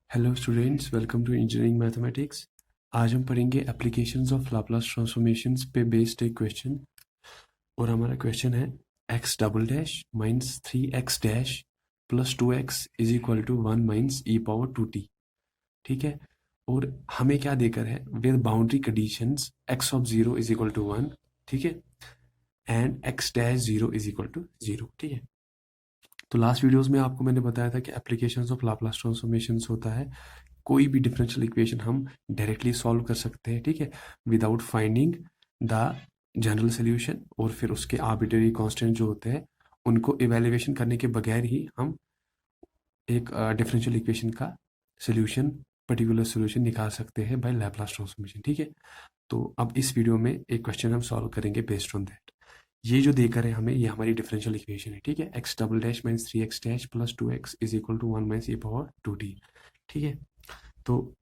Hello students, welcome to engineering mathematics. आज हम पढ़ेंगे एप्लीकेशंस ऑफ लाप्लास ट्रांसफॉर्मेशंस पे बेस्ड एक क्वेश्चन। और हमारा क्वेश्चन है X double dash minus 3x dash plus 2x is equal to 1 minus e power 2t। ठीक है। और हमें क्या देकर है, with boundary conditions x of 0 is equal to 1। ठीक है। And x dash 0 is equal to 0। ठीक है। तो लास्ट वीडियोस में आपको मैंने बताया था कि एप्लीकेशंस ऑफ लाप्लास ट्रांसफॉर्मेशंस होता है, कोई भी डिफरेंशियल इक्वेशन हम डायरेक्टली सॉल्व कर सकते हैं। ठीक है। Without finding the general solution, और फिर उसके आर्बिट्रेरी कांस्टेंट जो होते हैं उनको इवेल्युएशन करने के बगैर ही हम एक डिफरेंशियल इक्वेशन का सोल्यूशन, पर्टिकुलर सोल्यूशन निकाल सकते हैं बाय लैप्लास ट्रांसफॉर्मेशन। ठीक है। तो अब इस वीडियो में एक क्वेश्चन हम सॉल्व करेंगे बेस्ड ऑन दैट। ये जो देकर है हमें, ये हमारी डिफरेंशियल इक्वेशन है। ठीक है। X double dash minus 3x dash plus 2x is equal to 1 minus e power 2t। ठीक है। तो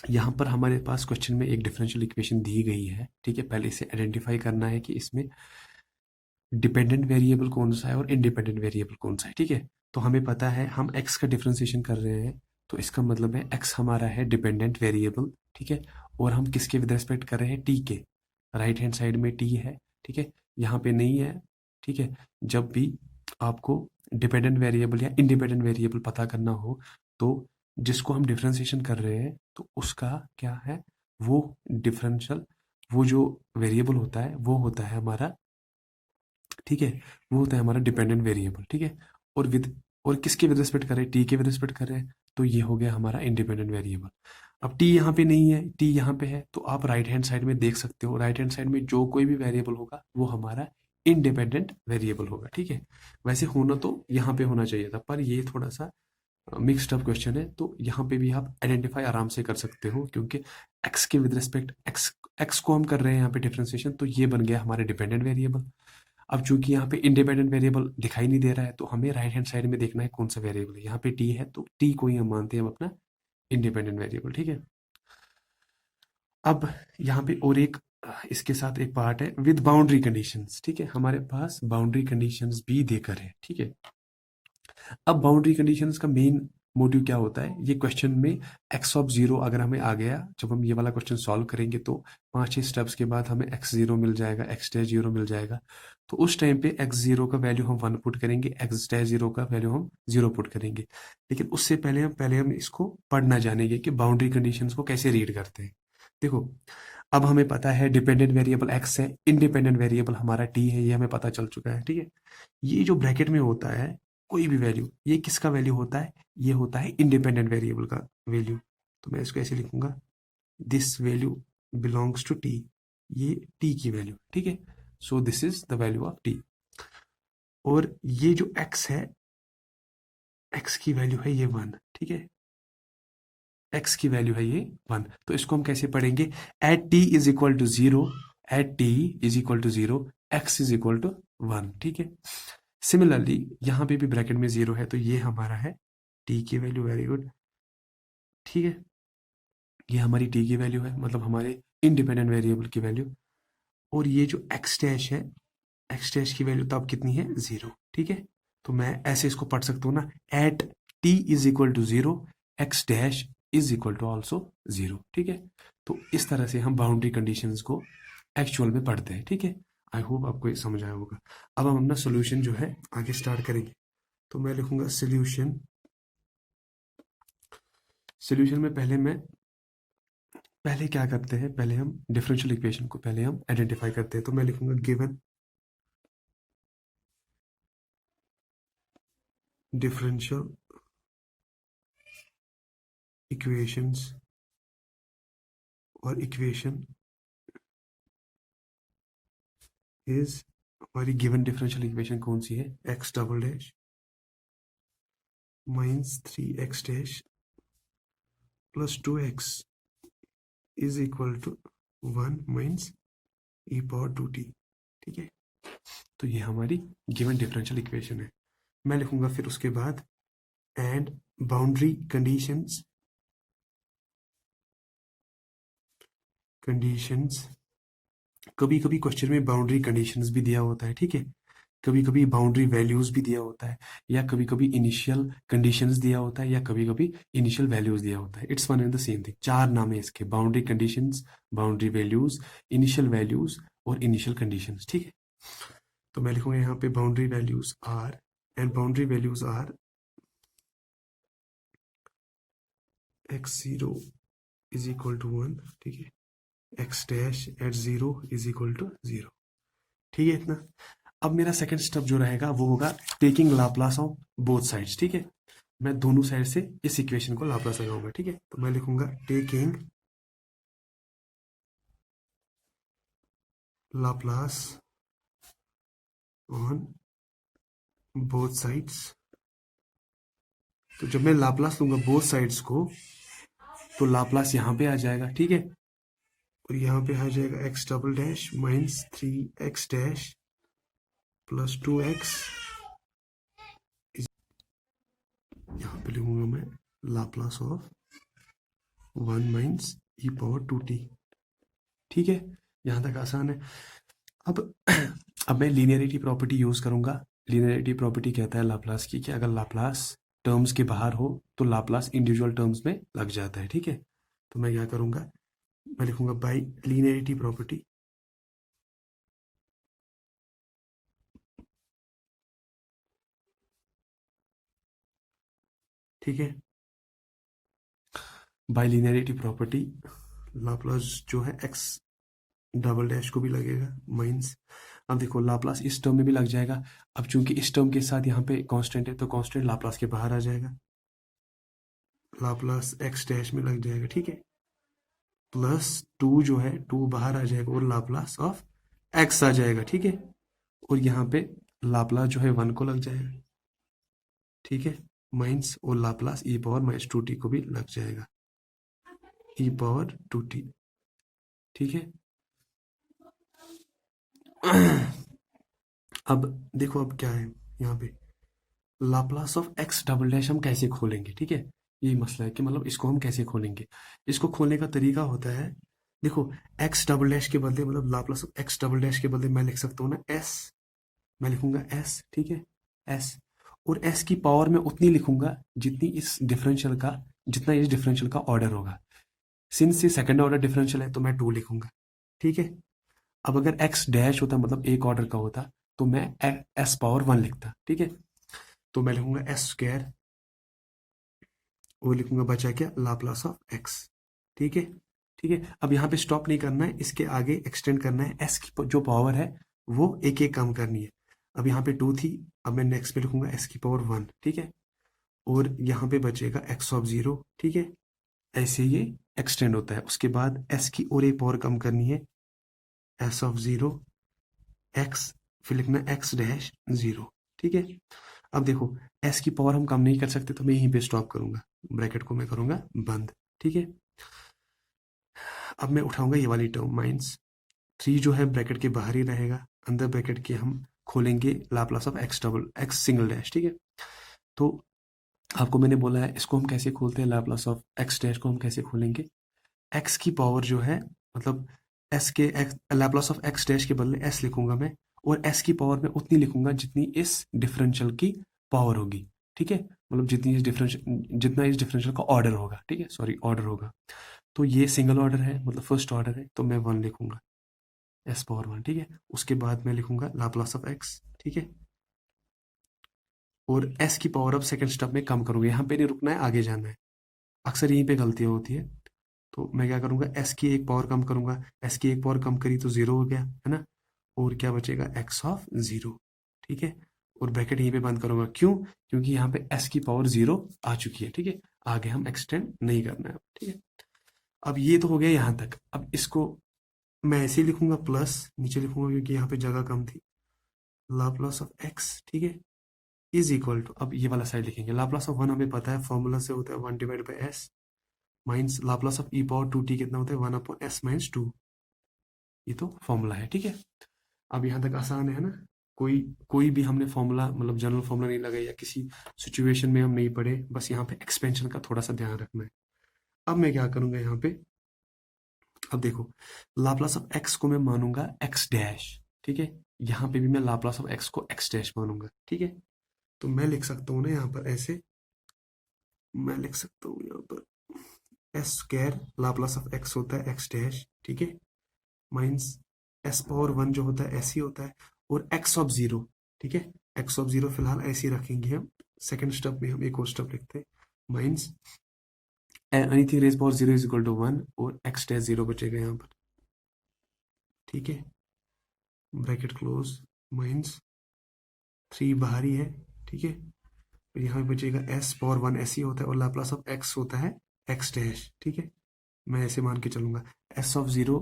यहाँ पर हमारे पास क्वेश्चन में एक डिफरेंशियल इक्वेशन दी गई है। ठीक है। पहले इसे आइडेंटिफाई करना है कि इसमें डिपेंडेंट वेरिएबल कौन सा है और इंडिपेंडेंट वेरिएबल कौन सा है। ठीक है। तो हमें पता है हम x का डिफरेंशिएशन कर रहे हैं, तो इसका मतलब है x हमारा है डिपेंडेंट वेरिएबल। ठीक है। और हम किसके विद रिस्पेक्ट कर रहे हैं, t के। राइट हैंड साइड में t है। ठीक है। यहाँ पे नहीं है। ठीक है। जब भी आपको डिपेंडेंट वेरिएबल या इंडिपेंडेंट वेरिएबल पता करना हो, तो जिसको हम डिफरेंशिएशन कर रहे हैं तो उसका क्या है, वो डिफरेंशियल, वो जो वेरिएबल होता है वो होता है हमारा, ठीक है, वो होता है हमारा डिपेंडेंट वेरिएबल। ठीक है। और विद, और किसके विद रिस्पेक्ट कर रहे हैं, टी के विद रिस्पेक्ट कर रहे हैं, तो ये हो गया हमारा इंडिपेंडेंट वेरिएबल। अब टी यहाँ पे नहीं है, टी यहाँ पे है, तो आप राइट हैंड साइड में देख सकते हो, राइट हैंड साइड में जो कोई भी वेरिएबल होगा वो हमारा इंडिपेंडेंट वेरिएबल होगा। ठीक है। वैसे होना तो यहाँ पे होना चाहिए था, पर ये थोड़ा सा मिक्स्ड अप क्वेश्चन है, तो यहाँ पे भी आप आइडेंटिफाई आराम से कर सकते हो, क्योंकि एक्स के विद रिस्पेक्ट एक्स को हम कर रहे हैं यहाँ पे डिफरेंशिएशन, तो ये बन गया हमारे डिपेंडेंट वेरिएबल। अब चूंकि यहाँ पे इंडिपेंडेंट वेरिएबल दिखाई नहीं दे रहा है, तो हमें राइट हैंड साइड में देखना है कौन सा वेरिएबल है। यहाँ पे टी है, तो टी को ही हम मानते हैं हम अपना इंडिपेंडेंट वेरिएबल। ठीक है। अब यहाँ पे और एक इसके साथ एक पार्ट है विद बाउंड्री कंडीशंस। ठीक है। हमारे पास बाउंड्री कंडीशंस भी देकर है। ठीक है। अब बाउंड्री कंडीशंस का मेन मोटिव क्या होता है, ये क्वेश्चन में एक्स ऑफ जीरो अगर हमें आ गया, जब हम ये वाला क्वेश्चन सॉल्व करेंगे तो 5-6 स्टेप्स के बाद हमें एक्स जीरो मिल जाएगा, एक्स डैश जीरो मिल जाएगा। तो उस टाइम पे एक्स जीरो का वैल्यू हम 1 पुट करेंगे, एक्स डैश जीरो का वैल्यू हम 0 पुट करेंगे। लेकिन उससे पहले हम इसको पढ़ना जानेंगे कि बाउंड्री कंडीशंस को कैसे रीड करते हैं। देखो, अब हमें पता है डिपेंडेंट वेरिएबल एक्स है, इंडिपेंडेंट वेरिएबल हमारा टी है, ये हमें पता चल चुका है। ठीक है। ये जो ब्रैकेट में होता है कोई भी वैल्यू, ये किसका वैल्यू होता है, ये होता है इंडिपेंडेंट वेरिएबल का वैल्यू। तो मैं इसको ऐसे लिखूंगा, this value belongs to t, ये टी की वैल्यू। ठीक है। So this is the value of t. और ये जो एक्स है, एक्स की वैल्यू है ये 1। ठीक है। एक्स की वैल्यू है ये 1, तो इसको हम कैसे पढ़ेंगे, at t is equal to 0, at t is equal to 0, X is equal to 1। ठीक है। सिमिलरली यहाँ पे भी ब्रैकेट में 0 है, तो ये हमारा है टी की वैल्यू। Very good. ठीक है। ये हमारी टी की वैल्यू है, मतलब हमारे इंडिपेंडेंट वेरिएबल की वैल्यू। और ये जो एक्स डैश है, एक्स डैश की वैल्यू तब कितनी है, 0। ठीक है। तो मैं ऐसे इसको पढ़ सकता हूँ ना, at t is equal to 0, X dash is equal to also 0। ठीक है। तो इस तरह से हम बाउंड्री कंडीशंस को एक्चुअल में पढ़ते हैं। ठीक है। आई होप आपको ये समझ आया होगा। अब हम अपना सोल्यूशन जो है आगे स्टार्ट करेंगे। तो मैं लिखूंगा सोल्यूशन। सोल्यूशन में पहले क्या करते हैं, पहले हम डिफरेंशियल इक्वेशन को पहले हम आइडेंटिफाई करते हैं। तो मैं लिखूंगा गिवन डिफरेंशियल इक्वेशंस, और इक्वेशन इज, हमारी गिवन डिफरेंशियल इक्वेशन कौन सी है, X double dash minus 3x dash plus 2x is equal to 1 minus e power 2t। ठीक है। तो ये हमारी गिवन डिफरेंशियल इक्वेशन है। मैं लिखूंगा फिर उसके बाद एंड बाउंड्री कंडीशंस, कभी कभी क्वेश्चन में बाउंड्री कंडीशंस भी दिया होता है। ठीक है। कभी कभी बाउंड्री वैल्यूज भी दिया होता है, या कभी कभी इनिशियल कंडीशंस दिया होता है, या कभी कभी इनिशियल वैल्यूज दिया होता है। It's one and the same thing. चार नाम है इसके, boundary conditions, boundary values, initial values और इनिशियल कंडीशंस। ठीक है, तो मैं लिखूंगा यहाँ पे boundary values are, and boundary values are x0 is equal to 1, ठीक है, x dash at 0 is equal to 0। ठीक है इतना। अब मेरा सेकंड स्टेप जो रहेगा वो होगा taking Laplace of both sides. ठीक है, मैं दोनों साइड से इस इक्वेशन को लाप्लास लगाऊंगा। ठीक है, तो मैं लिखूंगा taking Laplace on both sides. तो जब मैं लाप्लास लूंगा बोथ साइड्स को, तो लाप्लास यहाँ पे आ जाएगा। ठीक है, और यहाँ पे आ जाएगा x double dash minus 3x dash plus 2x। यहाँ पे लिखूंगा मैं Laplace of 1 minus e power 2t। ठीक है, यहाँ तक आसान है। अब अब मैं लीनियरिटी प्रॉपर्टी यूज करूंगा। लीनियरिटी प्रॉपर्टी कहता है लाप्लास की कि अगर लाप्लास टर्म्स के बाहर हो तो लाप्लास इंडिविजुअल टर्म्स में लग जाता है। ठीक है, तो मैं क्या करूंगा, मैं लिखूंगा बाय लीनियरिटी प्रॉपर्टी ठीक है, बाय लीनियरिटी प्रॉपर्टी लाप्लास जो है एक्स डबल डैश को भी लगेगा माइनस। अब देखो लाप्लास इस टर्म में भी लग जाएगा। अब चूंकि इस टर्म के साथ यहाँ पे कांस्टेंट है, तो कांस्टेंट लाप्लास के बाहर आ जाएगा, लाप्लास एक्स डैश में लग जाएगा। ठीक है, प्लस 2 जो है 2 बाहर आ जाएगा और लाप्लास ऑफ एक्स आ जाएगा। ठीक है, और यहाँ पे लाप्लास जो है 1 को लग जाएगा। ठीक है, माइनस और लाप्लास ई पावर माइनस 2t को भी लग जाएगा, ई पावर 2t। ठीक है, अब देखो अब क्या है यहाँ पे, Laplace of x double dash हम कैसे खोलेंगे। ठीक है, यही मसला है कि मतलब इसको हम कैसे खोलेंगे। इसको खोलने का तरीका होता है, देखो एक्स डबल डैश के बदले, मतलब Laplace of x double dash के बदले मैं लिख सकता हूँ ना एस, मैं लिखूंगा एस। ठीक है, एस, और एस की पावर में उतनी लिखूंगा जितनी इस डिफरेंशियल का, जितना इस डिफरेंशियल का ऑर्डर होगा। सिंस ये सेकंड ऑर्डर डिफरेंशियल है तो मैं 2 लिखूंगा। ठीक है, अब अगर एक्स डैश होता, मतलब एक ऑर्डर का होता, तो मैं एस पावर 1 लिखता। ठीक है, तो मैं लिखूंगा एस स्क्वायर, वो लिखूंगा बचा क्या, लाप्लास ऑफ एक्स। ठीक है, ठीक है, अब यहाँ पे स्टॉप नहीं करना है, इसके आगे एक्सटेंड करना है। एस की जो पावर है वो एक एक कम करनी है। अब यहाँ पे 2 थी, अब मैं नेक्स्ट पे लिखूंगा एस की पावर 1। ठीक है, और यहाँ पे बचेगा एक्स ऑफ 0। ठीक है, ऐसे ये एक्सटेंड होता है। उसके बाद एस की और एक पावर कम करनी है, एस ऑफ 0 एक्स, फिर लिखना एक्स डैश 0। ठीक है, अब देखो एस की पावर हम कम नहीं कर सकते, तो मैं यहीं पे स्टॉप करूंगा, ब्रैकेट को मैं करूंगा बंद। ठीक है, अब मैं उठाऊंगा ये वाली टर्म माइनस 3 जो है ब्रैकेट के बाहर ही रहेगा, अंदर ब्रैकेट के हम खोलेंगे Laplace of x double x single dash. ठीक है, तो आपको मैंने बोला है इसको हम कैसे खोलते हैं, लाप्लास ऑफ एक्स डैश को हम कैसे खोलेंगे। एक्स की पावर जो है, मतलब एस के लैप्लास ऑफ एक्स डैश के बदले एस लिखूंगा मैं, और एस की पावर में उतनी लिखूंगा जितनी इस डिफरेंशियल की पावर होगी। ठीक है, मतलब जितनी इस डिफरेंशियल, जितना इस डिफरेंशियल का ऑर्डर होगा। ठीक है, सॉरी ऑर्डर होगा। तो ये सिंगल ऑर्डर है, मतलब फर्स्ट ऑर्डर है, तो मैं 1 लिखूंगा, एस पावर 1। ठीक है, उसके बाद मैं लिखूंगा लाप्लास ऑफ एक्स। ठीक है, और एस की पावर अब सेकंड स्टेप में कम करूंगा, यहाँ पे नहीं रुकना है, आगे जाना है। अक्सर यहीं पे गलतियां होती है। तो मैं क्या करूंगा, एस की एक पावर कम करूंगा, एस की एक पावर कम करी तो 0 हो गया है ना, और क्या बचेगा, एक्स ऑफ 0। ठीक है, और ब्रैकेट यहीं पे बंद करूंगा, क्यों, क्योंकि यहाँ पे एस की पावर 0 आ चुकी है। ठीक है, आगे हम एक्सटेंड नहीं करना है। ठीक है, अब ये तो हो गया यहाँ तक। अब इसको मैं ऐसे ही लिखूंगा, प्लस नीचे लिखूंगा क्योंकि यहाँ पे जगह कम थी, लाप्लास ऑफ एक्स। ठीक है, इज इक्वल टू, अब ये वाला साइड लिखेंगे, लाप्लास ऑफ 1 हमें पता है फॉर्मूला से होता है 1 divide by S, minus Laplace of E power 2t कितना होता है, 1 अपॉन एस माइनस 2। ये तो फॉर्मूला है। ठीक है, अब यहाँ तक आसान है ना, कोई कोई भी हमने फॉर्मूला, मतलब जनरल फॉर्मूला नहीं लगाया, या किसी सिचुएशन में हम नहीं पढ़े, बस यहाँ पे एक्सपेंशन का थोड़ा सा ध्यान रखना है। अब मैं क्या करूंगा यहाँ पे, अब देखो लाप्लास ऑफ एक्स को मैं मानूंगा एक्स डैश। ठीक है, यहाँ पे भी मैं लाप्लास ऑफ एक्स को एक्स डैश मानूंगा, ठीक है। तो मैं लिख सकता हूँ ना यहाँ पर ऐसे, मैं लिख सकता हूँ यहाँ पर S square Laplace of x होता है एक्स डैश, ठीक है, माइनस एस पावर वन जो होता है ऐसे ही होता है, और एक्स ऑफ जीरो, ठीक है, एक्स ऑफ जीरो फिलहाल ऐसे ही रखेंगे हम। सेकेंड स्टेप में हम एक और स्टेप लिखते हैं, minus anything raise power zero is equal to one, और एक्स डैश जीरो बचेगा यहाँ पर, ठीक है, ब्रैकेट क्लोज, माइनस थ्री बाहर ही है, ठीक है, और यहाँ पे बचेगा एस पावर वन ऐसे ही होता है, और लाप्लास ऑफ एक्स होता है एक्स डैश, ठीक है, मैं ऐसे मान के चलूंगा, S of zero,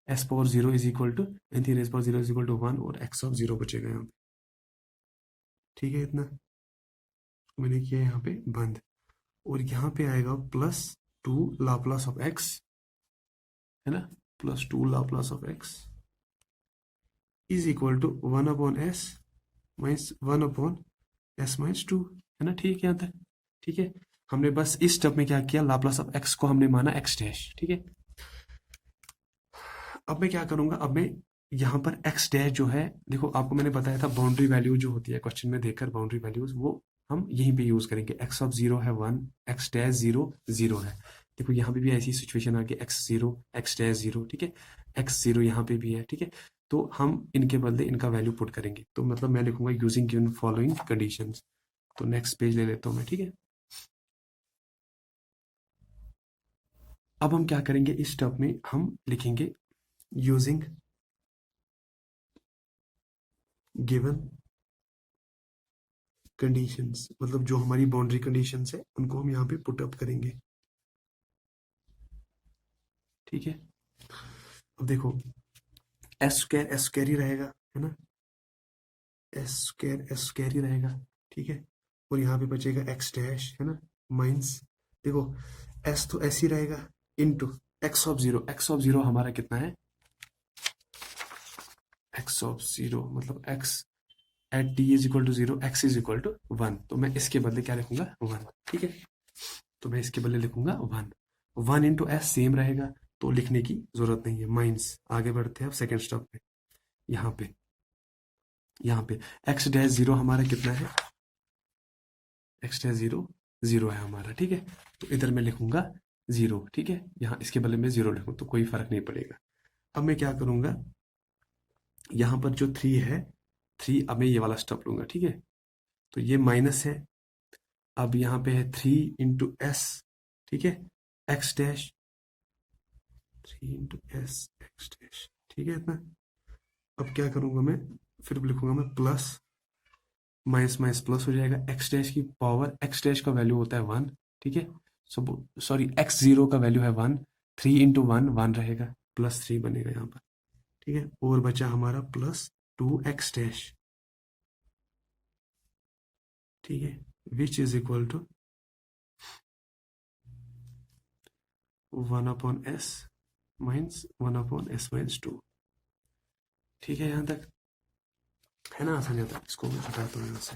S power zero is equal to anything raise power zero is equal to one, और एक्स ऑफ जीरो बचेगा यहाँ पे, ठीक है, इतना मैंने किया यहाँ पे बंद, और यहाँ पे आएगा plus two Laplace of X, है ना, plus two Laplace of X is equal to one upon S minus one upon S minus two, है ना, ठीक है यहाँ तक, ठीक है। हमने बस इस स्टेप में क्या किया, लाप्लास ऑफ एक्स को हमने माना एक्स डैश, ठीक है। अब मैं क्या करूंगा, अब मैं यहाँ पर एक्स डैश जो है, देखो आपको मैंने बताया था बाउंड्री वैल्यू जो होती है क्वेश्चन में देखकर, बाउंड्री वैल्यूज वो हम यहीं पे यूज करेंगे। एक्स ऑफ जीरो है one, x dash zero zero है, देखो यहाँ पे भी ऐसी सिचुएशन आ गई, x zero x dash zero, ठीक है, एक्स जीरो यहाँ पे भी है, ठीक है। तो हम इनके बदले इनका वैल्यू पुट करेंगे, तो मतलब मैं लिखूंगा यूजिंग गिवन फॉलोइंग कंडीशंस। तो नेक्स्ट पेज ले लेता हूँ मैं, ठीक है। अब हम क्या करेंगे, इस स्टेप में हम लिखेंगे यूजिंग गिवन कंडीशंस, मतलब जो हमारी बाउंड्री कंडीशंस है उनको हम यहाँ पे पुट अप करेंगे, ठीक है। अब देखो एस स्क्वायर ही रहेगा, है ना, एस स्क्वायर ही रहेगा, ठीक है, और यहाँ पे बचेगा एक्स डैश, है ना, माइनस, देखो एस तो ऐसे ही रहेगा, इनटू एक्स ऑफ जीरो हमारा कितना है, एक्स ऑफ जीरो मतलब X at t is equal to zero, X is equal to one, तो मैं इसके बदले क्या लिखूंगा, वन, ठीक है, तो मैं इसके बदले लिखूंगा one, one into S same रहेगा, तो लिखने की जरूरत नहीं है, माइनस, आगे बढ़ते हैं अब सेकेंड स्टेप पे, यहाँ पे एक्स डैश जीरो हमारा कितना है, एक्स डैश जीरो जीरो है हमारा, ठीक है, तो इधर मैं लिखूंगा जीरो, ठीक है, यहाँ इसके बदले में जीरो लिखूँ तो कोई फर्क नहीं पड़ेगा। अब मैं क्या करूंगा, यहाँ पर जो थ्री है, थ्री, अब मैं ये वाला स्टेप लूंगा, ठीक है, तो ये माइनस है, अब यहाँ पे है थ्री इंटू एस, ठीक है, x dash, three into S x dash, ठीक है इतना। अब क्या करूंगा मैं, फिर लिखूंगा मैं प्लस, माइनस माइनस प्लस हो जाएगा, एक्स डैश की पावर, एक्स डैश का वैल्यू होता है वन, ठीक है, सॉरी एक्स जीरो का वैल्यू है one, three into one one रहेगा, प्लस थ्री बनेगा यहाँ पर, ठीक है, और बचा हमारा प्लस टू एक्स डैश, ठीक है, which is equal to one upon S minus one upon S minus two, ठीक है, यहाँ तक है ना, आसान जाता है, इसको मैं हटाता हूँ यहाँ से।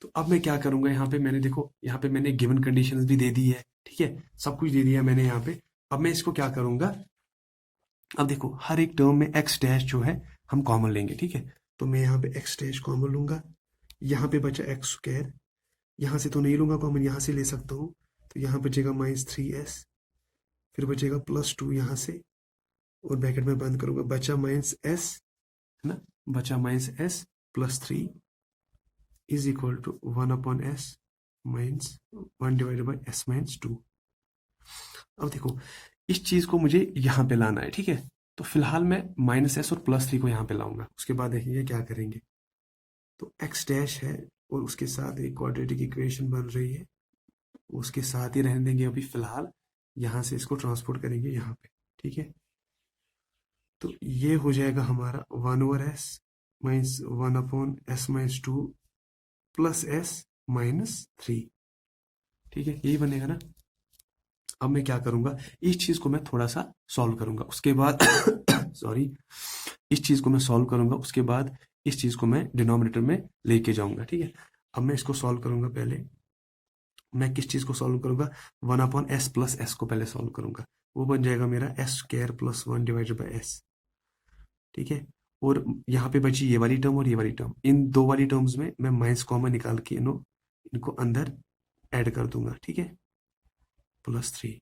तो अब मैं क्या करूंगा, यहाँ पे मैंने देखो, यहाँ पे मैंने गिवन कंडीशंस भी दे दी है, ठीक है, सब कुछ दे दिया मैंने यहाँ पे। अब मैं इसको क्या करूंगा, अब देखो हर एक टर्म में एक्स डैश जो है हम कॉमन लेंगे, ठीक है, तो मैं यहाँ पे एक्स डैश कॉमन लूंगा, यहाँ पे बचा एक्स स्क्वायर, यहाँ से तो नहीं लूंगा कॉमन, यहाँ से ले सकता हूँ, तो यहाँ बचेगा माइनस थ्री एस, फिर बचेगा प्लस टू यहाँ से, और ब्रैकेट में बंद करूंगा, बचा माइनस एस, है ना, बचा minus S plus three is equal to one upon S minus one divided by S minus two. अब देखो इस चीज को मुझे यहाँ पे लाना है, ठीक है, तो फिलहाल मैं माइनस एस और प्लस थ्री को यहाँ पे लाऊंगा, उसके बाद देखेंगे क्या करेंगे। तो एक्स डैश है और उसके साथ एक क्वाड्रेटिक इक्वेशन बन रही है, उसके साथ ही रहने देंगे अभी फिलहाल, यहाँ से इसको ट्रांसपोर्ट करेंगे यहाँ पे, ठीक है, तो ये हो जाएगा हमारा one over S minus one upon S minus two plus S minus three, ठीक है, यही बनेगा ना। अब मैं क्या करूंगा, इस चीज को मैं थोड़ा सा सॉल्व करूंगा, उसके बाद सॉरी, इस चीज को मैं सॉल्व करूंगा, उसके बाद इस चीज को मैं डिनोमिनेटर में लेके जाऊंगा, ठीक है। अब मैं इसको सॉल्व करूंगा, पहले मैं किस चीज को सॉल्व करूंगा, one upon S plus S को पहले सॉल्व करूंगा, वो बन जाएगा मेरा S square plus 1 divided by S, ठीक है। और यहाँ पे बची ये वाली टर्म और ये वाली टर्म, इन दो वाली टर्म्स में मैं माइनस कॉमन निकाल के इनको अंदर ऐड कर दूंगा, ठीक है, +3,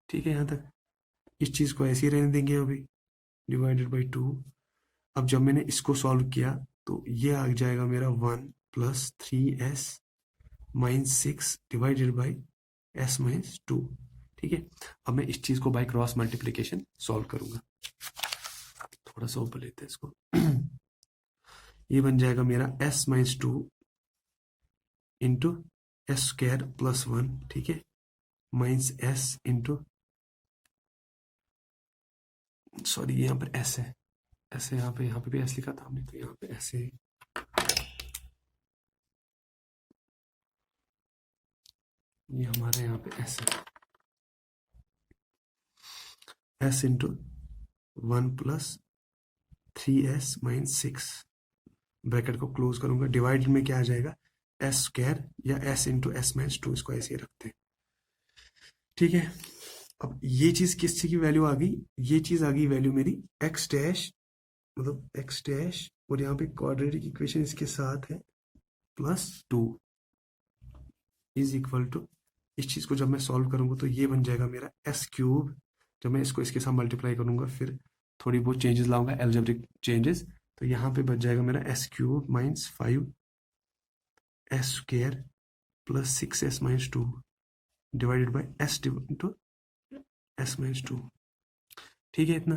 ठीक है। यहाँ तक इस चीज़ को ऐसे ही रहने देंगे अभी, डिवाइडेड बाई 2। अब जब मैंने इसको सॉल्व किया तो ये आ जाएगा मेरा 1 + 3s - 6 डिवाइडेड बाई s - 2, ठीक है। अब मैं इस चीज़ को बाय क्रॉस मल्टीप्लिकेशन सॉल्व करूंगा। थोड़ा सा ऊपर लेते हैं इसको। ये बन जाएगा मेरा s - 2 into S square plus 1, ठीक है, माइनस s इंटू, सॉरी यहाँ पर s है, s है यहाँ पे भी s लिखा था हमने, तो यहाँ पे s है, ये हमारे यहाँ पे s है, s इंटू 1 + 3s - 6, ब्रैकेट को क्लोज करूंगा, डिवाइड में क्या आ जाएगा, एस स्क्वायर या s इंटू s - 2, इसको ऐसे ही रखते हैं, ठीक है। अब ये चीज किस चीज की वैल्यू आ गई, ये चीज आ गई वैल्यू मेरी x डैश, मतलब x डैश, और यहाँ पे क्वाड्रेटिक इक्वेशन इसके साथ है +2 इज इक्वल टू, इस चीज को जब मैं सॉल्व करूंगा तो ये बन जाएगा मेरा s³। जब मैं इसको इसके साथ मल्टीप्लाई करूंगा, फिर थोड़ी बहुत चेंजेस लाऊंगा, एल्जेब्रिक चेंजेस, तो यहाँ पे बच जाएगा मेरा s³ - 5s square plus 6s - 2 divided by s into s - 2, ठीक है इतना।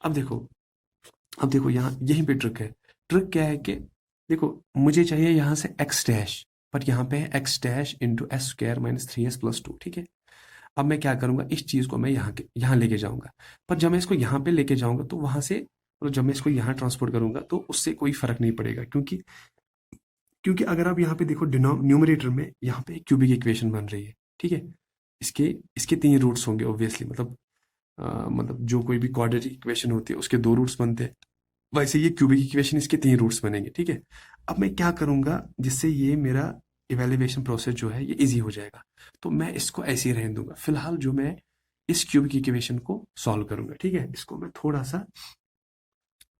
अब देखो यहाँ यहीं पे ट्रिक है। ट्रिक क्या है कि देखो, मुझे चाहिए यहाँ से x डैश, पर यहाँ पे है x dash into S square - 3s + 2, ठीक है। अब मैं क्या करूंगा, इस चीज को मैं यहाँ लेके जाऊंगा, पर जब मैं इसको यहाँ पे लेके जाऊंगा तो वहां से, मतलब जब मैं इसको यहाँ ट्रांसपोर्ट करूंगा तो उससे कोई फर्क नहीं पड़ेगा, क्योंकि अगर आप यहाँ पे देखो न्यूमरेटर में यहाँ पे क्यूबिक इक्वेशन बन रही है, ठीक है। इसके इसके 3 रूट्स होंगे ऑब्वियसली, मतलब जो कोई भी क्वाड्रेटिक इक्वेशन होती है उसके 2 रूट्स बनते हैं, वैसे ये क्यूबिक इक्वेशन इसके 3 रूट्स बनेंगे, ठीक है। अब मैं क्या करूंगा, जिससे ये मेरा इवेल्युएशन प्रोसेस जो है ये इजी हो जाएगा, तो मैं इसको ऐसे ही रहने दूंगा फिलहाल, जो मैं इस क्यूबिक इक्वेशन को सॉल्व करूंगा, ठीक है। इसको मैं थोड़ा सा,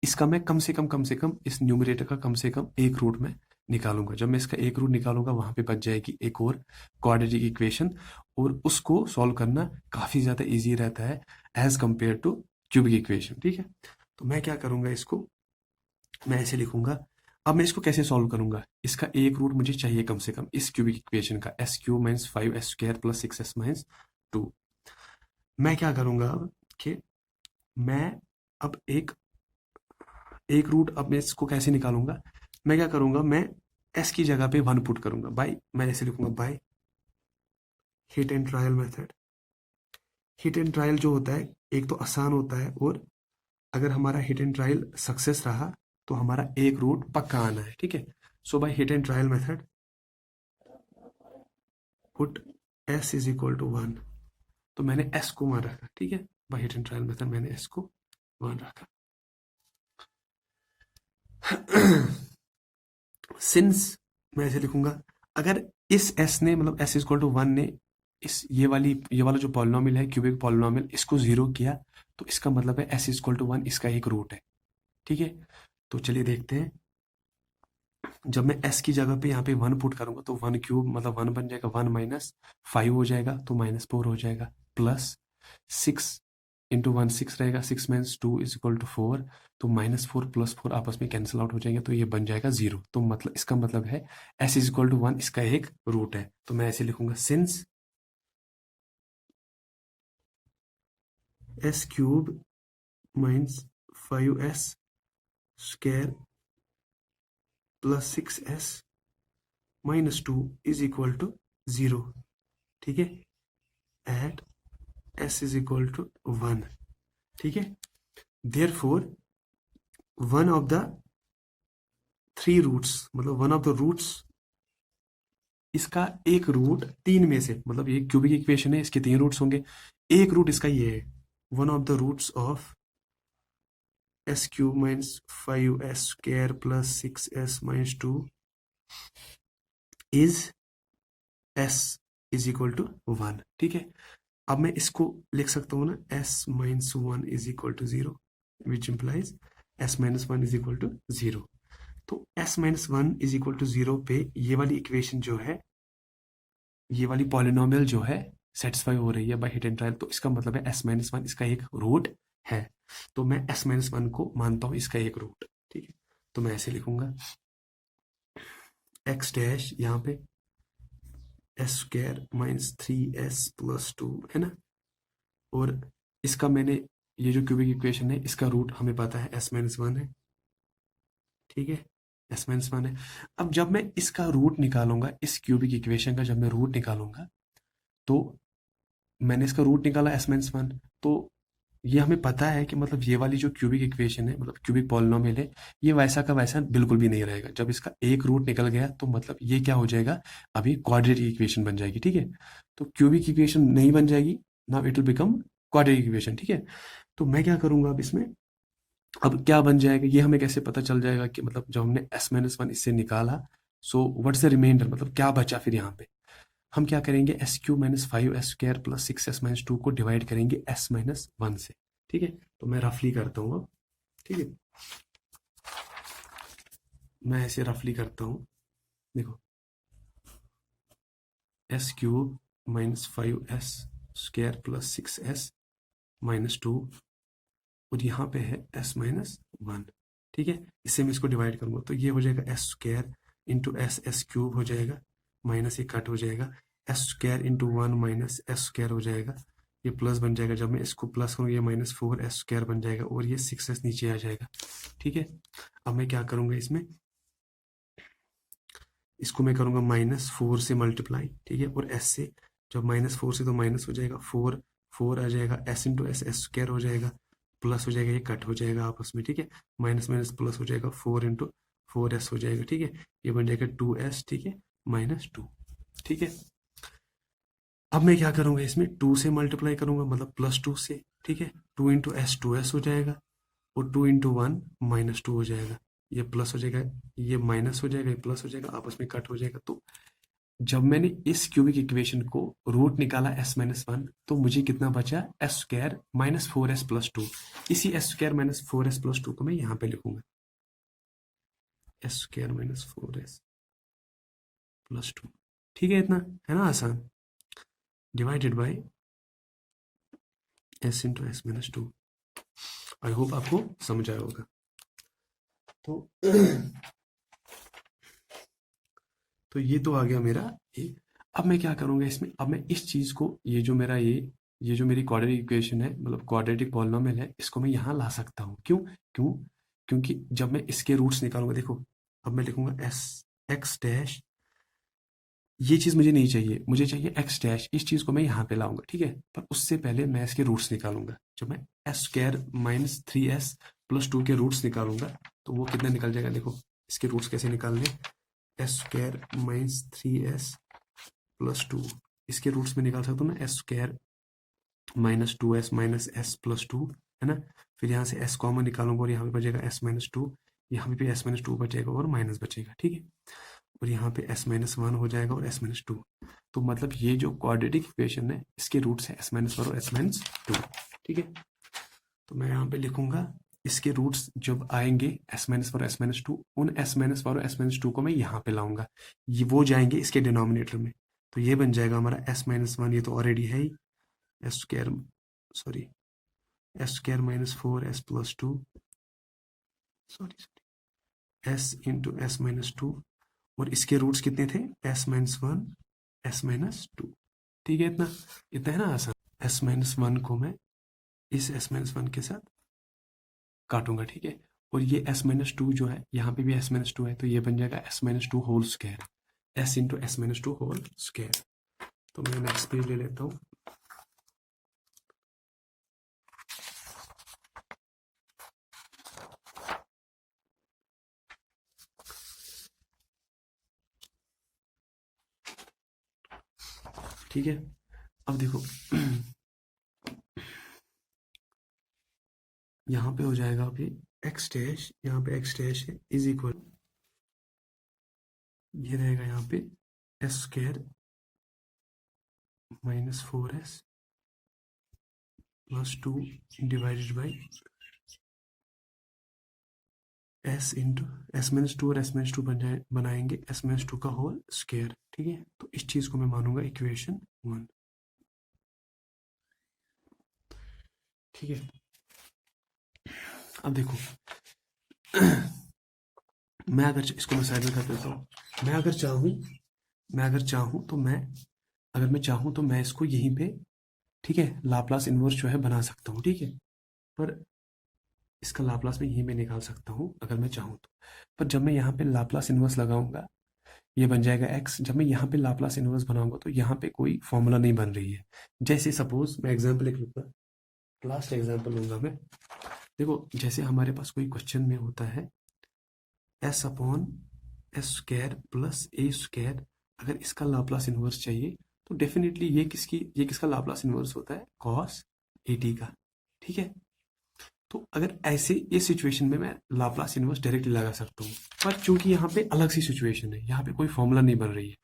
इसका मैं कम से कम इस न्यूमरेटर का कम से कम एक रूट में निकालूंगा। जब मैं इसका एक रूट निकालूंगा, वहां पे बच जाएगी एक और क्वाड्रेटिक इक्वेशन, और उसको सॉल्व करना काफी ज्यादा इजी रहता है as compare to cubic equation, ठीक है। तो मैं क्या करूंगा, इसको मैं ऐसे लिखूंगा। अब मैं इसको कैसे सॉल्व करूंगा, इसका एक रूट मुझे चाहिए कम से कम इस क्यूबिक इक्वेशन का, s³ - 5s square plus 6s - 2। मैं क्या करूंगा अब कि मैं अब एक रूट, अब मैं इसको कैसे निकालूंगा, मैं क्या करूंगा, मैं s की जगह पे 1 पुट करूंगा, बाय, मैं ऐसे लिखूंगा by hit and trial method. Hit and trial जो होता है, एक तो आसान होता है, और अगर हमारा हिट एंड ट्रायल सक्सेस रहा तो हमारा एक रूट पक्का आना है, ठीक है। So by hit and trial method put s is equal to 1, तो मैंने s को 1 रखा, ठीक है। By hit and trial method मैंने s को 1 रखा। सिंस मैं ऐसे लिखूंगा, अगर इस s ने, मतलब s इक्वल टू 1 ने ये वाला जो पॉलिनोमियल है, क्यूबिक पॉलिनोमियल, इसको 0 किया, तो इसका मतलब है s इक्वल टू 1 इसका एक रूट है, ठीक है। तो चलिए देखते हैं, जब मैं s की जगह पे यहाँ पे 1 पुट करूंगा तो 1³ मतलब 1 बन जाएगा, 1 - 5 हो जाएगा तो -4 हो जाएगा, प्लस 6 इंटू 1 6 रहेगा, 6 - 2 इज इक्वल टू 4, तो -4 + 4 आपस में कैंसिल आउट हो जाएंगे, तो ये बन जाएगा 0। तो मतलब इसका मतलब है s इज इक्वल टू 1 इसका एक रूट है। तो मैं ऐसे लिखूंगा, since s³ - 5s square plus 6s - 2 is equal to 0, ठीक है, at s is equal to 1, ठीक है। Therefore one of the 3 roots, मतलब वन ऑफ द रूट्स, इसका एक रूट 3 में से, मतलब ये क्यूबिक इक्वेशन है, इसके 3 रूट्स होंगे, एक रूट इसका ये है, one of the roots of s³ - 5s square plus 6s - 2 is s is equal to 1, ठीक है। अब मैं इसको लिख सकता हूँ ना, s minus one is equal to zero, which implies s minus one is equal to zero. तो s minus one is equal to zero पे ये वाली इक्वेशन जो है, ये वाली पॉलिनोमियल जो है सेटिस्फाई हो रही है बाय हिट एंड ट्रायल, तो इसका मतलब है एस माइनस वन इसका एक रूट है। तो मैं एस माइनस वन को मानता हूँ इसका एक रूट। ठीक है, तो मैं ऐसे लिखूंगा एक्स डैश यहाँ पे S square minus three S plus to है ना, और इसका मैंने ये जो क्यूबिक इक्वेशन है इसका रूट हमें पता है एस माइनस वन है। ठीक है, एस माइनस वन है। अब जब मैं इसका रूट निकालूंगा, इस क्यूबिक इक्वेशन का जब मैं रूट निकालूंगा, तो मैंने इसका रूट निकाला एस माइनस वन, तो ये हमें पता है कि मतलब ये वाली जो क्यूबिक इक्वेशन है, मतलब क्यूबिक पॉलिनोमियल है, ये वैसा का वैसा बिल्कुल भी नहीं रहेगा। जब इसका एक रूट निकल गया तो मतलब ये क्या हो जाएगा, अभी क्वाड्रेटिक इक्वेशन बन जाएगी। ठीक है, तो क्यूबिक इक्वेशन नहीं बन जाएगी, now it will become quadratic equation. ठीक है, तो मैं क्या करूंगा अब इसमें, अब क्या बन जाएगा ये हमें कैसे पता चल जाएगा कि मतलब जब हमने एस माइनस वन इससे निकाला, सो व्हाट्स द रिमाइंडर, मतलब क्या बचा फिर यहाँ पे। हम क्या करेंगे, S Q minus five S square plus six S minus to को डिवाइड करेंगे एस माइनस वन से। ठीक है, तो मैं रफली करता हूँ अब। ठीक है, मैं ऐसे रफली करता हूँ, देखो S cube minus five S square plus six S minus two, और यहाँ पे है एस माइनस वन। ठीक है, इससे मैं इसको डिवाइड करूंगा तो ये हो जाएगा S square into S, S cube हो जाएगा, माइनस ये कट हो जाएगा, S square into one minus S square हो जाएगा, ये प्लस बन जाएगा, जब मैं इसको प्लस करूँगा ये माइनस फोर एस स्क्वायर बन जाएगा, और ये सिक्स एस नीचे आ जाएगा। ठीक है, अब मैं क्या करूँगा इसमें, इसको मैं करूँगा माइनस फोर से मल्टीप्लाई। ठीक है, और एस से, जब माइनस फोर से तो माइनस हो जाएगा, फोर फोर आ जाएगा, S into S, S square हो जाएगा, प्लस हो जाएगा, ये कट हो जाएगा आपस में। ठीक है, माइनस माइनस प्लस हो जाएगा, फोर इंटू फोर एस हो जाएगा। ठीक है, ये बन जाएगा टू एस। ठीक है, माइनस टू। ठीक है, अब मैं क्या करूंगा इसमें, टू से मल्टीप्लाई करूंगा, मतलब प्लस टू से। ठीक है, टू एस हो जाएगा, और two into one minus two हो जाएगा, ये प्लस हो जाएगा, ये माइनस हो जाएगा, ये प्लस हो जाएगा, आपस में कट हो जाएगा। तो जब मैंने इस क्यूबिक इक्वेशन को रूट निकाला एस माइनस वन, तो मुझे कितना बचा, s square minus four s plus two. इसी s square minus four s plus two को मैं यहाँ पे लिखूंगा, S square minus four s plus two. ठीक है, इतना है ना आसान, divided by S into S minus two. I hope आपको समझ आया होगा। तो तो ये तो आ गया मेरा ये। अब मैं क्या करूंगा इसमें, अब मैं इस चीज को, ये जो मेरा ये जो मेरी क्वाड्रेटिक इक्वेशन है, मतलब क्वाड्रेटिक पॉलिनोमियल है, इसको मैं यहाँ ला सकता हूँ। क्यों क्यों क्योंकि जब मैं इसके रूट्स निकालूंगा, देखो अब मैं लिखूंगा एस एक्स डैश, ये चीज मुझे नहीं चाहिए, मुझे चाहिए एक्स डैश, इस चीज को मैं यहाँ पे लाऊंगा। ठीक है, पर उससे पहले मैं इसके रूट्स निकालूंगा। जब मैं S square minus three S plus to के रूट्स निकालूंगा, तो वो कितना निकल जाएगा, देखो इसके रूट्स कैसे निकालने, S square minus three S plus to, इसके रूट्स में निकाल सकता हूँ मैं, S square minus two S minus S plus to, है ना। फिर यहाँ से एस कॉमन निकालूंगा, और यहाँ पे बचेगा एस माइनस टू, यहाँ पे भी एस माइनस टू बचेगा और माइनस बचेगा। ठीक है, और यहाँ पे एस माइनस वन हो जाएगा और एस माइनस टू। तो मतलब ये जो क्वाड्रेटिक इक्वेशन है, इसके रूट्स है एस माइनस वन और एस माइनस टू। ठीक है, तो मैं यहाँ पे लिखूंगा इसके रूट्स जब आएंगे एस माइनस वन और एस माइनस टू, उन एस माइनस वन और एस माइनस टू को मैं यहाँ पे लाऊंगा, ये वो जाएंगे इसके डिनोमिनेटर में। तो ये बन जाएगा हमारा एस माइनस वन, ये तो ऑलरेडी है ही, s square, sorry s square minus four s plus two, sorry s into S minus two, और इसके रूट्स कितने थे, s minus one s minus two. ठीक है, इतना इतना है ना आसान। एस माइनस वन को मैं इस एस माइनस वन के साथ काटूंगा। ठीक है, और ये एस माइनस टू जो है, यहाँ पे भी एस माइनस टू है, तो ये बन जाएगा S minus two whole square, S into S minus two whole square. तो मैं नेक्स्ट पेज ले लेता हूँ। ठीक है, अब देखो यहाँ पे हो जाएगा अभी एक्स डैश, यहाँ पे एक्स डैश है इज इक्वल, ये रहेगा यहाँ पे S square minus four s plus 2 divided by S into S minus two और एस माइनस टू बनाएंगे एस माइनस टू का होल स्क्वायर। ठीक है, तो इस चीज को मैं मानूंगा इक्वेशन 1। ठीक है, अब देखो मैं अगर इसको मैं साइड में कर देता हूँ। मैं अगर चाहूँ मैं अगर चाहूँ तो मैं अगर मैं चाहूँ तो मैं इसको यहीं पे, ठीक है, लाप्लास इन्वर्स जो है बना सकता हूँ। ठीक है, पर इसका लाप्लास मैं यहीं पे निकाल सकता हूँ अगर मैं चाहूँ तो। पर जब मैं यहाँ पे लाप्लास इन्वर्स लगाऊंगा ये बन जाएगा x। जब मैं यहाँ पे लाप्लास इन्वर्स बनाऊंगा तो यहाँ पे कोई फॉर्मूला नहीं बन रही है। जैसे सपोज मैं एग्जांपल एक लूंगा, लास्ट एग्जांपल लूंगा मैं। देखो जैसे हमारे पास कोई क्वेश्चन में होता है s upon s square plus a square, अगर इसका लाप्लास इन्वर्स चाहिए तो डेफिनेटली ये किसका लाप्लास इन्वर्स होता है, कॉस ए टी का। ठीक है, तो अगर ऐसे इस सिचुएशन में मैं लाप्लास इन्वर्स डायरेक्टली लगा सकता हूँ, पर चूंकि यहाँ पे अलग सी सिचुएशन है, यहाँ पे कोई फॉर्मूला नहीं बन रही है,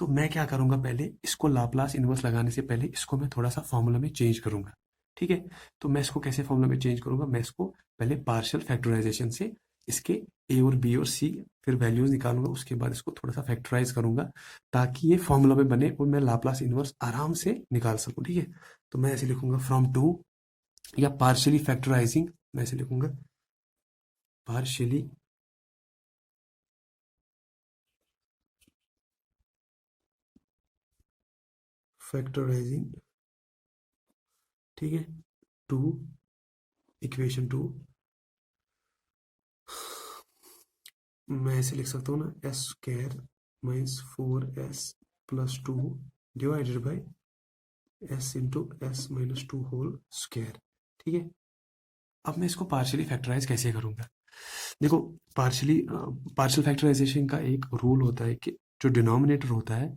तो मैं क्या करूंगा, पहले इसको लाप्लास इन्वर्स लगाने से पहले इसको मैं थोड़ा सा फॉर्मूला में चेंज करूंगा। ठीक है, तो मैं इसको कैसे फॉर्मूला में चेंज करूंगा, मैं इसको पहले पार्शियल फैक्टराइजेशन से इसके ए और बी और सी फिर वैल्यूज निकालूंगा, उसके बाद इसको थोड़ा सा फैक्टराइज करूंगा ताकि ये फॉर्मूला में बने और मैं लाप्लास इन्वर्स आराम से निकाल सकूं। ठीक है, तो मैं ऐसे लिखूंगा फ्रॉम टू, या पार्शियली फैक्टराइजिंग, मैं ऐसे लिखूंगा पार्शियली फैक्टराइजिंग, ठीक है, टू इक्वेशन टू, मैं ऐसे लिख सकता हूँ ना, S square minus 4s plus 2 divided by S into S minus 2 whole square. ठीक है, अब मैं इसको पार्शियली फैक्टराइज कैसे करूंगा। देखो पार्शियल फैक्टराइजेशन का एक रूल होता है कि जो डिनोमिनेटर होता है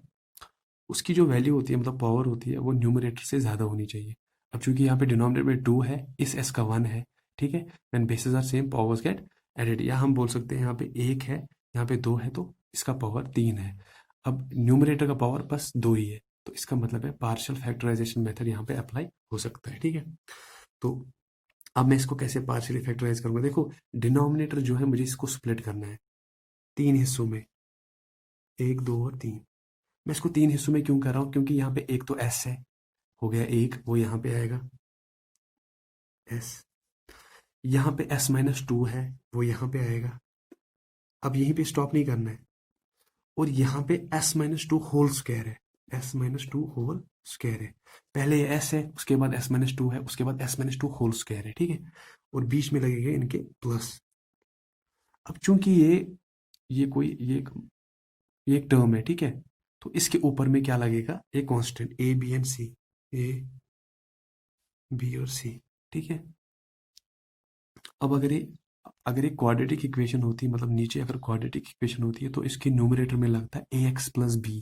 उसकी जो वैल्यू होती है, मतलब पावर होती है, वो न्यूमरेटर से ज़्यादा होनी चाहिए। अब चूंकि यहाँ पे डिनोमिनेटर में 2 है, इस s का 1 है। ठीक है, when bases are same powers get added, या हम बोल सकते हैं यहाँ पे 1 है, यहाँ पे 2 है, तो इसका पावर 3 है। अब न्यूमरेटर का पावर बस 2 ही है, तो इसका मतलब है पार्शियल फैक्टराइजेशन मेथड यहाँ पे अप्लाई हो सकता है। ठीक है, तो अब मैं इसको कैसे पार्शियली फैक्टराइज करूंगा। देखो डिनोमिनेटर जो है मुझे इसको स्प्लिट करना है 3 हिस्सों में, 1 2 और 3। मैं इसको 3 हिस्सों में क्यों कर रहा हूँ, क्योंकि यहाँ पे एक तो s है, हो गया एक, वो यहाँ पे आएगा s, यहाँ पे s माइनस 2 है, वो यहाँ पे आएगा। अब यहीं पे स्टॉप नहीं करना है, और यहाँ पे s माइनस 2 होल स्क्वायर है, s माइनस 2 होल स्क्वायर है। पहले ये s है, उसके बाद s माइनस 2 है, उसके बाद s माइनस 2 होल स्क्वायर है। ठीक है, और बीच में लगेगा इनके प्लस। अब चूंकि ये एक टर्म है, ठीक है, तो इसके ऊपर में क्या लगेगा, एक constant A B and C, A B और सी। ठीक है, अब अगर ये क्वाड्रेटिक इक्वेशन होती है, मतलब नीचे अगर क्वाड्रेटिक इक्वेशन होती है तो इसके न्यूमरेटर में लगता है ए एक्स प्लस बी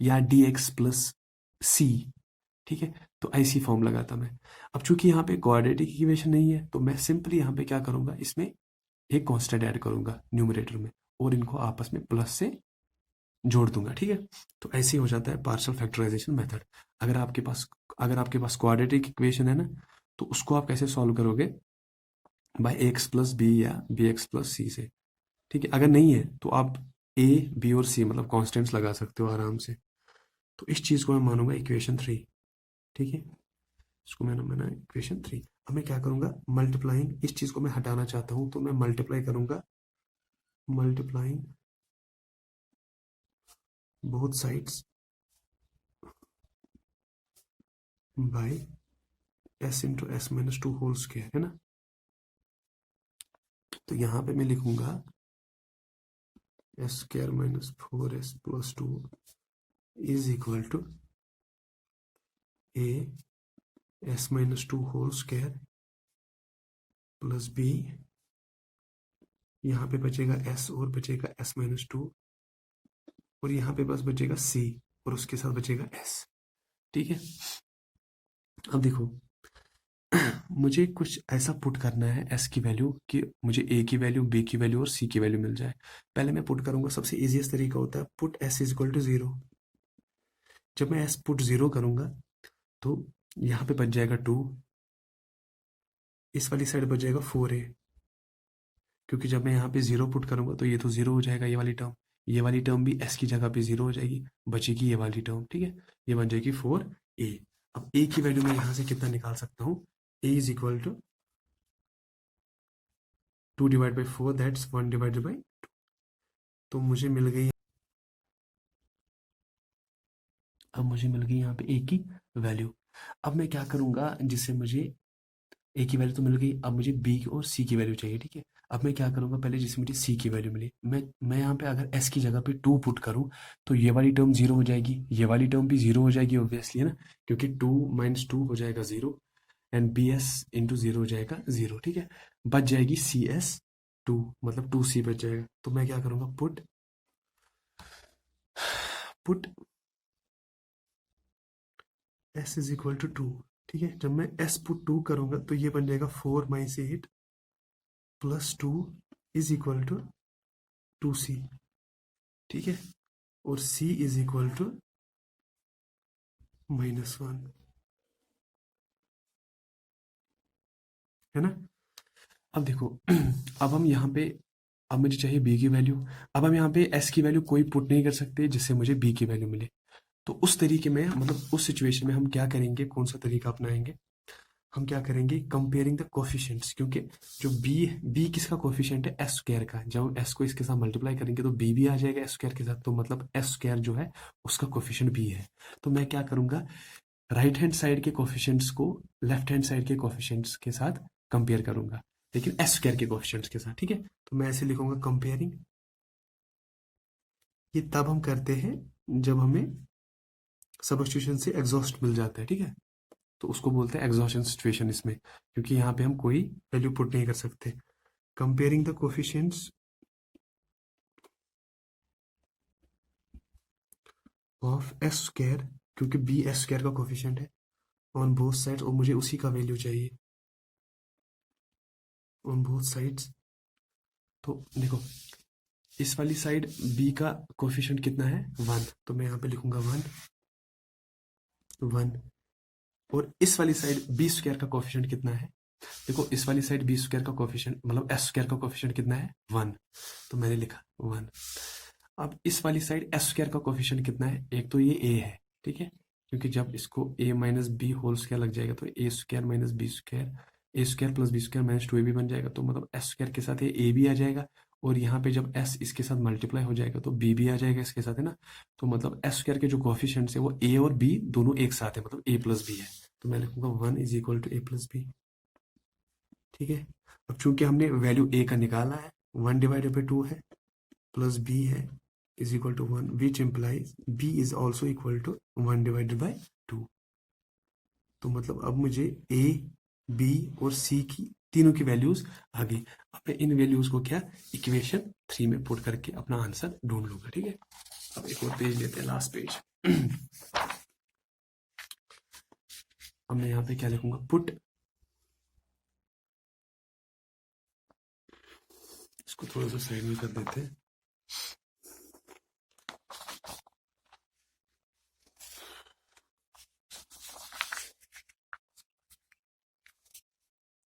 या डी एक्स प्लस सी। ठीक है, तो ऐसी फॉर्म लगाता मैं। अब चूंकि यहाँ पे क्वाड्रेटिक इक्वेशन नहीं है, तो मैं सिंपली यहाँ पे क्या करूंगा, इसमें एक कांस्टेंट ऐड करूंगा न्यूमरेटर में, और इनको आपस में प्लस से जोड़ दूंगा। ठीक है, तो ऐसे ही हो जाता है पार्शियल फैक्टराइजेशन मेथड। अगर आपके पास क्वाड्रेटिक इक्वेशन है ना, तो उसको आप कैसे सॉल्व करोगे, बाय एक्स प्लस बी या बी एक्स प्लस सी से। ठीक है, अगर नहीं है तो आप ए बी और सी मतलब कॉन्स्टेंट्स लगा सकते हो आराम से। तो इस चीज़ को मैं मानूंगा इक्वेशन 3। ठीक है, इसको मैंने माना इक्वेशन 3। अब मैं क्या करूंगा, मल्टीप्लाइंग, इस चीज़ को मैं हटाना चाहता हूँ तो मैं मल्टीप्लाई करूंगा, multiplying both sides by S into S minus 2 whole square, है ना। तो यहाँ पे मैं लिखूंगा S square minus 4s plus 2 is equal to A S minus 2 whole square plus B, यहाँ पे बचेगा s और बचेगा s माइनस 2, और यहाँ पे बस बचेगा c और उसके साथ बचेगा s। ठीक है, अब देखो मुझे कुछ ऐसा पुट करना है s की वैल्यू कि मुझे a की वैल्यू, b की वैल्यू और c की वैल्यू मिल जाए। पहले मैं पुट करूंगा, सबसे इजीएस्ट तरीका होता है put s is equal to 0। जब मैं s पुट 0 करूंगा तो यहाँ पे बच जाएगा 2, इस वाली साइड बच जाएगा 4a, क्योंकि जब मैं यहाँ पे 0 पुट करूंगा तो ये तो 0 हो जाएगा, ये वाली टर्म भी s की जगह पे 0 हो जाएगी, बचेगी ये वाली टर्म, ठीक है। ये बन जाएगी 4a। अब a की वैल्यू मैं यहाँ से कितना निकाल सकता हूँ, a is equal to 2 divide by 4, that's 1 divided by, तो मुझे मिल गई, अब मुझे मिल गई यहाँ पे a की वैल्यू। अब मैं क्या करूंगा, जिससे मुझे a की वैल्यू तो मिल गई, अब मुझे b और c की वैल्यू चाहिए, ठीक है। अब मैं क्या करूंगा, पहले जिससे मुझे c की वैल्यू मिली, मैं यहाँ पे अगर s की जगह पे 2 पुट करूँ तो ये वाली टर्म 0 हो जाएगी, ये वाली टर्म भी 0 हो जाएगी ऑब्वियसली, है ना, क्योंकि 2 माइनस 2 हो जाएगा 0, एंड bs इंटू 0 हो जाएगा 0, ठीक है। बच जाएगी cs 2, मतलब 2c बच जाएगा। तो मैं क्या करूंगा, put put s is equal to 2, ठीक है। जब मैं s पुट 2 करूंगा तो ये बन जाएगा 4 minus 8 plus 2 is equal to 2c, ठीक है। और c इज इक्वल टू -1, है ना। अब देखो अब हम यहाँ पे, अब मुझे चाहिए b की वैल्यू। अब हम यहाँ पे s की वैल्यू कोई पुट नहीं कर सकते जिससे मुझे b की वैल्यू मिले। तो उस तरीके में, मतलब उस सिचुएशन में हम क्या करेंगे, कौन सा तरीका अपनाएंगे, हम क्या करेंगे, कंपेयरिंग द कोफिशिएंट्स, क्योंकि जो b किसका कोफिशिएंट है, s स्क्वायर का। जब हम s को इसके साथ मल्टीप्लाई करेंगे तो b भी आ जाएगा s स्क्वायर के साथ, तो मतलब s स्क्वायर जो है उसका कोफिशिएंट b है। तो मैं क्या करूंगा, राइट हैंड साइड के कोफिशिएंट्स को लेफ्ट हैंड साइड के कोफिशिएंट्स के साथ कंपेयर करूंगा, लेकिन s स्क्वायर के कोफिशिएंट्स के साथ, ठीक है। तो मैं ऐसे लिखूंगा कंपेयरिंग, ये तब हम करते हैं जब हमें सब्स्टिट्यूशन से एग्जॉस्ट मिल जाता है, ठीक है। तो उसको बोलते हैं एग्जॉशन सिचुएशन इसमें, क्योंकि यहाँ पे हम कोई वैल्यू पुट नहीं कर सकते। Comparing the coefficients of S square, क्योंकि बी एस स्क्वायर का कोफिशिएंट है, ऑन बोथ साइड्स, और मुझे उसी का वैल्यू चाहिए ऑन बोथ साइड्स। तो देखो, इस वाली साइड b का कोफिशिएंट कितना है, 1, तो मैं यहाँ पे लिखूंगा 1 1। और इस वाली साइड बी स्क्वायर का कोफिशिएंट कितना है, देखो इस वाली साइड बी स्क्वायर का कोफिशिएंट, मतलब एस स्क्वायर का कोफिशिएंट कितना है, 1, तो मैंने लिखा 1। अब इस वाली साइड एस स्क्वायर का कोफिशिएंट कितना है, एक तो ये a है, ठीक है, क्योंकि जब इसको a minus B whole square लग जाएगा तो a square minus B square, A square plus B square minus 2ab बन जाएगा, तो मतलब एस स्क्वायर के साथ ये a भी आ जाएगा, और यहाँ पे जब s इसके साथ मल्टीप्लाई हो जाएगा तो b भी आ जाएगा इसके साथ, है ना। तो मतलब एस स्क्वायर के जो कोफिशिएंट्स है वो a और b दोनों एक साथ है, मतलब a प्लस बी है, तो मैं लिखूंगा 1 is equal to a plus B, ठीक है। अब चूंकि हमने वैल्यू a का निकाला है, 1 डिवाइडेड बाई 2 है, प्लस b है, is equal to 1, which implies b is also equal to 1 divided by 2। तो मतलब अब मुझे a, b और c की तीनों की वैल्यूज आ गई। अब मैं इन वैल्यूज को क्या, इक्वेशन 3 में पुट करके अपना आंसर ढूंढ लूंगा, ठीक है। अब एक और पेज लेते हैं, लास्ट पेज। अब मैं यहाँ पे क्या लिखूंगा, पुट, इसको थोड़ा सा साइड में कर देते हैं।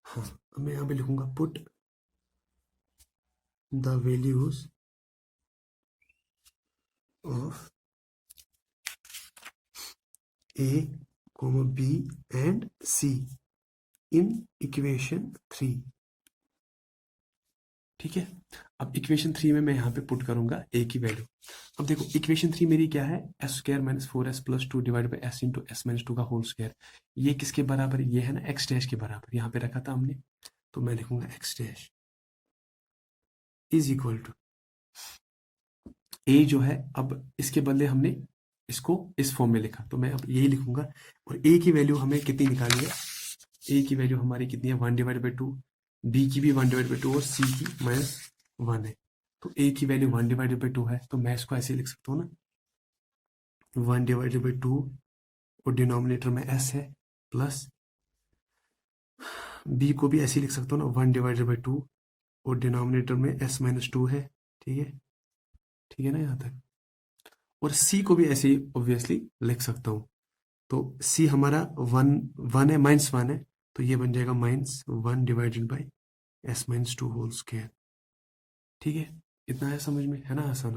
हाँ, अब मैं यहाँ पे लिखूंगा put the values of a, b and c in equation 3, ठीक है। अब इक्वेशन 3 में मैं यहाँ पे पुट करूंगा a की वैल्यू। अब देखो इक्वेशन 3 मेरी क्या है, S square minus 4s plus 2 divide by S into S minus 2 का होल स्क्वायर। ये किसके बराबर, ये है ना एक्स डैश के बराबर, यहाँ पे रखा था हमने, तो मैं लिखूंगा X dash is equal to a जो है, अब इसके बदले हमने इसको इस फॉर्म में लिखा, तो मैं अब यही लिखूंगा। और a की वैल्यू हमें कितनी निकाली है, a की वैल्यू हमारी कितनी है, 1 डिवाइड बाई 2, b की भी 1 डिवाइड बाई 2 और c की -1 है। तो a की वैल्यू 1 डिवाइडेड बाई 2 है, तो मैं इसको ऐसे लिख सकता हूँ ना, 1 डिवाइडेड बाई 2, और डिनोमिनेटर में s है, प्लस b को भी ऐसे लिख सकता हूँ ना, 1 डिवाइडेड बाई 2, और डिनोमिनेटर में s माइनस 2 है, ठीक है ना यहाँ तक। और c को भी ऐसे ही ऑब्वियसली लिख सकता हूँ, तो c हमारा 1 1 है, -1 है, तो ये बन जाएगा -1 divided by s minus 2 whole square. ठीक है, इतना है समझ में, है ना आसान।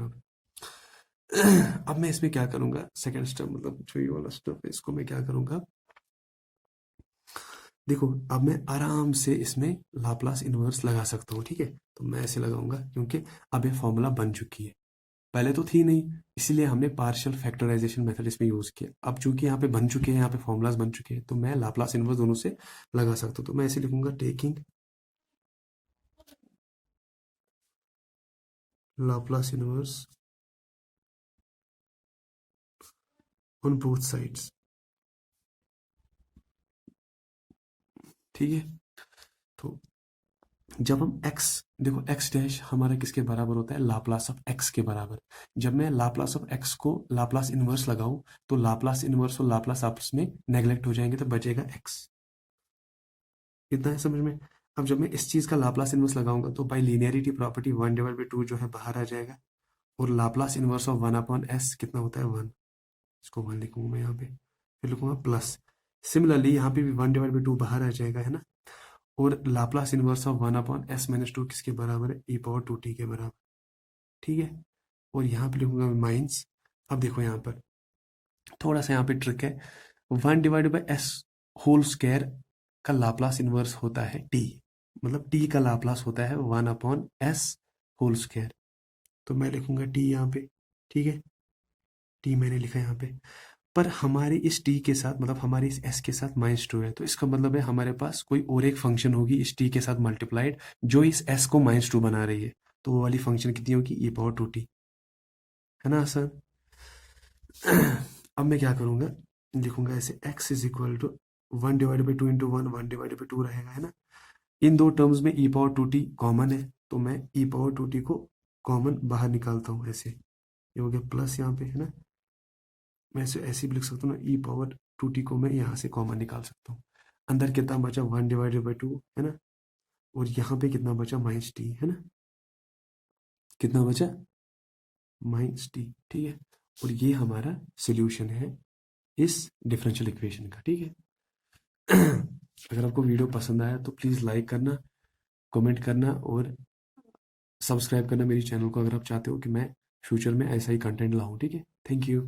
अब मैं इसमें क्या करूंगा, सेकेंड स्टेप मतलब जो ये वाला स्टेप है इसको मैं क्या करूंगा, देखो अब मैं आराम से इसमें लाप्लास इनवर्स लगा सकता हूँ। ठीक है, तो मैं ऐसे लगाऊंगा क्योंकि अब ये फॉर्मूला बन चुकी है, पहले तो थी नहीं, इसीलिए हमने पार्शियल फैक्टराइजेशन मेथड इसमें यूज किया। अब चूंकि यहाँ पे बन चुके हैं, यहाँ पे फॉर्मूलाज बन चुके हैं, तो मैं लाप्लास इनवर्स दोनों से लगा सकता हूँ। तो मैं ऐसे लिखूंगा taking Laplace inverse on both sides. ठीक है, तो जब हम x, देखो x डैश हमारा किसके बराबर होता है, लाप्लास ऑफ x के बराबर। जब मैं लाप्लास ऑफ x को लाप्लास इनवर्स लगाऊं तो लाप्लास इनवर्स और लाप्लास आपस में नेग्लेक्ट हो जाएंगे, तो बचेगा x। इतना है समझ में। अब जब मैं इस चीज का लाप्लास इनवर्स लगाऊंगा तो बाई लीनियरिटी प्रॉपर्टी 1/2 जो है बाहर आ जाएगा, और लाप्लास इनवर्स ऑफ 1/s कितना होता है 1। इसको 1 लिखूंगा मैं यहाँ पे, फिर लिखूंगा प्लस। सिमिलरली यहाँ पे भी 1/2 बाहर आ जाएगा, है ना। और लाप्लास इनवर्स ऑफ 1/s-2 किसके बराबर है, e⁻2t के बराबर। ठीक है, और यहाँ पे लिखूंगा मैं माइनस। अब देखो यहाँ पर थोड़ा सा यहाँ पे ट्रिक है, 1/s होल स्क्वायर का लाप्लास इनवर्स होता है t, मतलब t का लाप्लास होता है 1/s होल स्क्वायर। तो मैं लिखूंगा t यहाँ पे। ठीक है, t मैंने लिखा यहाँ पे, पर हमारे इस t के साथ, मतलब हमारे इस s के साथ -2 है, तो इसका मतलब है हमारे पास कोई और एक फंक्शन होगी इस t के साथ मल्टीप्लाइड जो इस s को -2 बना रही है। तो वो वाली फंक्शन कितनी होगी, e⁻2t, है ना आसान। अब मैं क्या करूंगा, लिखूंगा ऐसे x is equal to 1/2 into 1/2 रहेगा, है ना। इन दो टर्म्स में e⁻2t कॉमन है, तो मैं e⁻2t को कॉमन बाहर निकालता हूँ ऐसे, ये हो गया प्लस यहाँ पे, है ना। मैं इसे ऐसे भी लिख सकता हूँ ना, e⁻2t को मैं यहाँ से कॉमन निकाल सकता हूँ। अंदर कितना बचा 1/2, है ना, और यहाँ पे कितना बचा -t, है ना, कितना बचा -t। ठीक है, और ये हमारा सोल्यूशन है इस डिफरेंशियल इक्वेशन का। ठीक है, अगर आपको वीडियो पसंद आया तो प्लीज़ लाइक करना, कमेंट करना और सब्सक्राइब करना मेरी चैनल को, अगर आप चाहते हो कि मैं फ्यूचर में ऐसा ही कंटेंट लाऊं। ठीक है, थैंक यू।